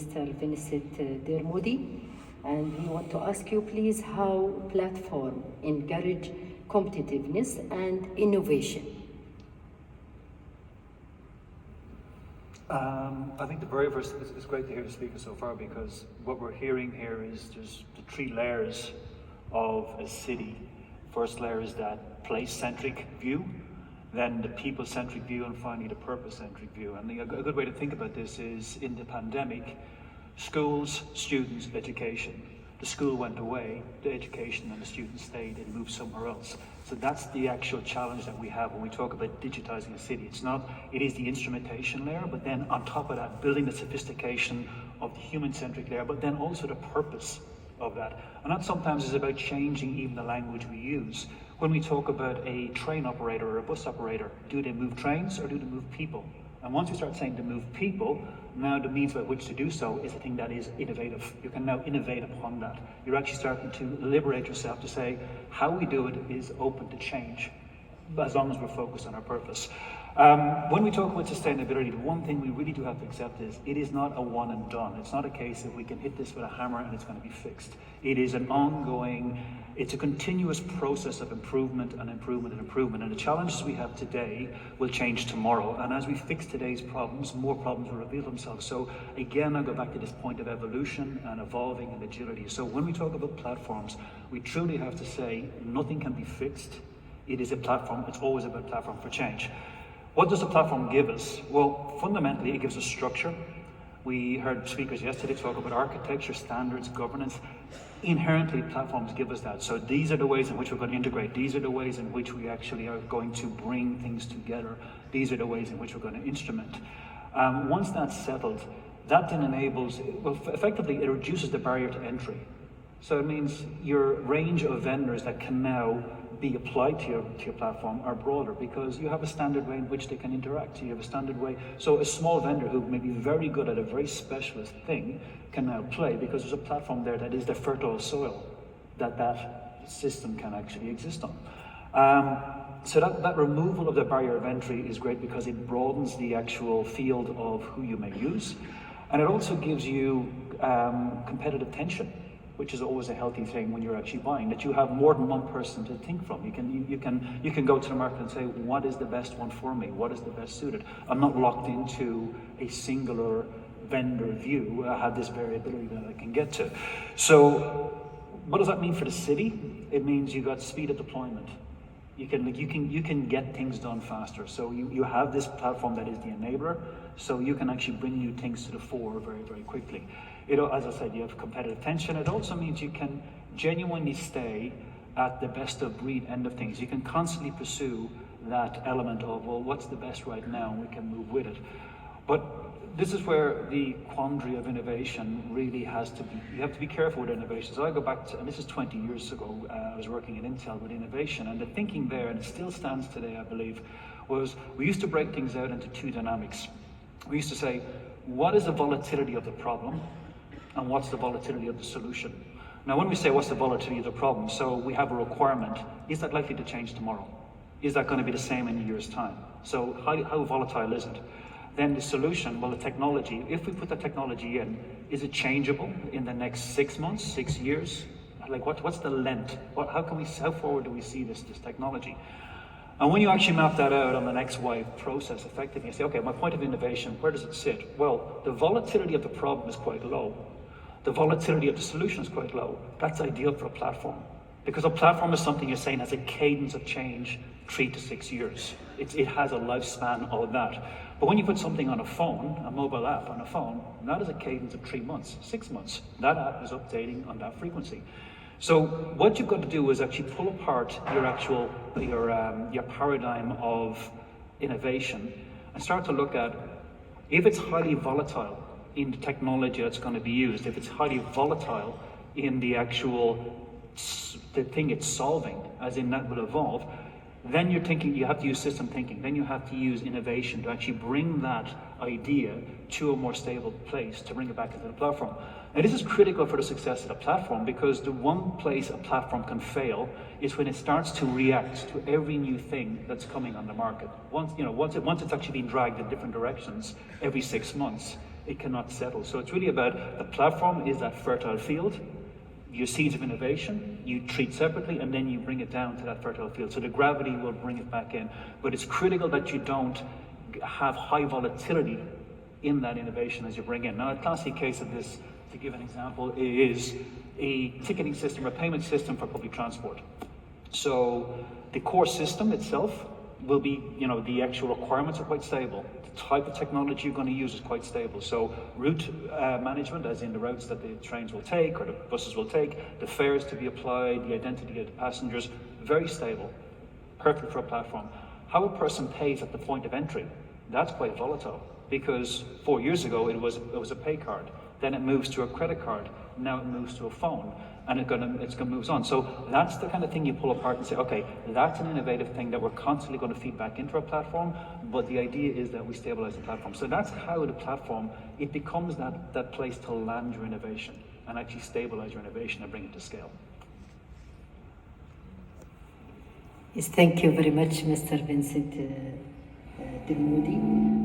Mr. Vincent Dermody, and we want to ask you please how platform encourage competitiveness and innovation. I think the very first, it's great to hear the speaker so far, because what we're hearing here is just the three layers of a city. First layer is that place-centric view, then the people-centric view, and finally the purpose-centric view. And a good way to think about this is, in the pandemic, schools, students, education. The school went away, the education and the students stayed and moved somewhere else. So that's the actual challenge that we have when we talk about digitizing a city. It is the instrumentation layer, but then on top of that, building the sophistication of the human-centric layer, but then also the purpose of that. And that sometimes is about changing even the language we use. When we talk about a train operator or a bus operator, do they move trains or do they move people? And once we start saying to move people, now the means by which to do so is a thing that is innovative. You can now innovate upon that. You're actually starting to liberate yourself to say, how we do it is open to change, as long as we're focused on our purpose. When we talk about sustainability, the one thing we really do have to accept is it is not a one and done. It's not a case that we can hit this with a hammer and it's going to be fixed. It is an ongoing, it's a continuous process of improvement and improvement and improvement. And the challenges we have today will change tomorrow. And as we fix today's problems, more problems will reveal themselves. So again, I go back to this point of evolution and evolving and agility. So when we talk about platforms, we truly have to say nothing can be fixed. It is a platform. It's always about platform for change. What does a platform give us? Well, fundamentally, it gives us structure. We heard speakers yesterday talk about architecture, standards, governance. Inherently, platforms give us that. So these are the ways in which we're going to integrate. These are the ways in which we actually are going to bring things together. These are the ways in which we're going to instrument. Once that's settled, that then enables, well, effectively, it reduces the barrier to entry. So it means your range of vendors that can now be applied to your platform are broader, because you have a standard way in which they can interact. You have a standard way. So a small vendor who may be very good at a very specialist thing can now play, because there's a platform there that is the fertile soil that system can actually exist on. So that removal of the barrier of entry is great, because it broadens the actual field of who you may use. And it also gives you competitive tension, which is always a healthy thing when you're actually buying, that you have more than one person to think from. You can go to the market and say, what is the best one for me? What is the best suited? I'm not locked into a singular vendor view. I have this variability that I can get to. So what does that mean for the city? It means you've got speed of deployment. You can get things done faster. So you have this platform that is the enabler, so you can actually bring new things to the fore very, very quickly. As I said, you have competitive tension. It also means you can genuinely stay at the best of breed end of things. You can constantly pursue that element of, well, what's the best right now, and we can move with it. But this is where the quandary of innovation really has to be. You have to be careful with innovation. So I go back to, and this is 20 years ago, I was working at Intel with innovation, and the thinking there, and it still stands today, I believe, was we used to break things out into two dynamics. We used to say, what is the volatility of the problem, and what's the volatility of the solution? Now, when we say what's the volatility of the problem, so we have a requirement, is that likely to change tomorrow? Is that going to be the same in a year's time? So how volatile is it? Then the solution, well, the technology, if we put the technology in, is it changeable in the next 6 months, 6 years? Like what's the length? How forward do we see this technology? And when you actually map that out on the next Y process effectively, you say, okay, my point of innovation, where does it sit? Well, the volatility of the problem is quite low. The volatility of the solution is quite low. That's ideal for a platform, because a platform is something you're saying has a cadence of change 3 to 6 years. It has a lifespan of that. But when you put something on a phone, a mobile app on a phone, that is a cadence of 3 months, 6 months. That app is updating on that frequency. So what you've got to do is actually pull apart your paradigm of innovation and start to look at, if it's highly volatile in the technology that's going to be used, if it's highly volatile in the thing it's solving, as in that will evolve, then you're thinking, you have to use system thinking. Then you have to use innovation to actually bring that idea to a more stable place, to bring it back into the platform. And this is critical for the success of the platform, because the one place a platform can fail is when it starts to react to every new thing that's coming on the market. Once it's actually being dragged in different directions every 6 months, It cannot settle. So it's really about the platform is that fertile field, your seeds of innovation, you treat separately, and then you bring it down to that fertile field. So the gravity will bring it back in. But it's critical that you don't have high volatility in that innovation as you bring in. Now, a classic case of this, to give an example, is a ticketing system or payment system for public transport. So the core system itself will be, the actual requirements are quite stable. The type of technology you're going to use is quite stable. So route management, as in the routes that the trains will take or the buses will take, the fares to be applied, the identity of the passengers, very stable, perfect for a platform. How a person pays at the point of entry, that's quite volatile, because 4 years ago it was a pay card, then it moves to a credit card, now it moves to a phone, and it's gonna move on. So that's the kind of thing you pull apart and say, okay, that's an innovative thing that we're constantly going to feed back into our platform, but the idea is that we stabilize the platform. So that's how the platform, it becomes that place to land your innovation and actually stabilize your innovation and bring it to scale. Yes, thank you very much, Mr. Vincent Dermody.